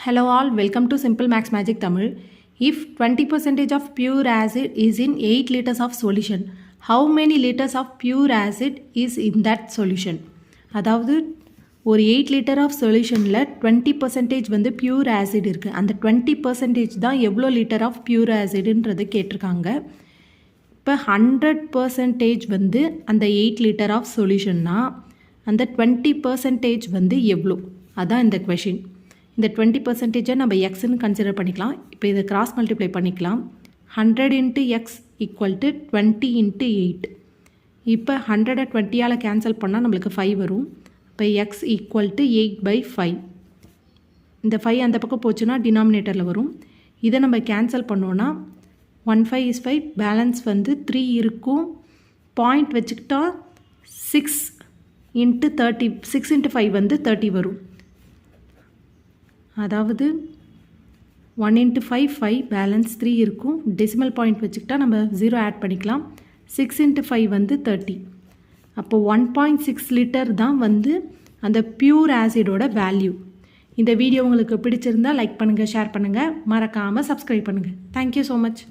Hello all, welcome to Simple Max Magic Tamil. If 20% of pure acid is in 8 liters of solution, how many liters of pure acid is in that solution? அதாவது ஒரு 8 litre of சொல்யூஷனில் 20% வந்து pure acid இருக்குது. அந்த 20% தான் எவ்வளோ litre of pure ஆசிடுன்றது கேட்டிருக்காங்க. இப்போ 100% வந்து அந்த 8 லிட்டர் ஆஃப் சொல்யூஷன்னா அந்த 20% வந்து எவ்வளோ, அதான் இந்த கொஷின். இந்த 20% நம்ம எக்ஸ்ன்னு கன்சிடர் பண்ணிக்கலாம். இப்போ இதை கிராஸ் மல்டிப்ளை பண்ணிக்கலாம். 100 × x = 20 × 8. இப்போ 100 20ஆல் கேன்சல் பண்ணால் நம்மளுக்கு 5 வரும். இப்போ x = 8/5. இந்த 5 அந்த பக்கம் போச்சுன்னா டினாமினேட்டரில் வரும். இதை நம்ம கேன்சல் பண்ணோன்னா 1 5 is 5, பேலன்ஸ் வந்து 3 இருக்கும். பாயிண்ட் வச்சுக்கிட்டா 6 × 30, 6 × 5 வந்து 30 வரும். அதாவது 1 × 5 5, பேலன்ஸ் 3 இருக்கும். டெசிமல் பாயிண்ட் வச்சுக்கிட்டா நம்ம 0 ஆட் பண்ணிக்கலாம். 6 × 5 வந்து 30. அப்போ 1.6 லிட்டர் தான் வந்து அந்த பியூர் ஆசிடோட வேல்யூ. இந்த வீடியோ உங்களுக்கு பிடிச்சிருந்தால் லைக் பண்ணுங்கள், ஷேர் பண்ணுங்கள், மறக்காமல் சப்ஸ்கிரைப் பண்ணுங்கள். Thank you so much.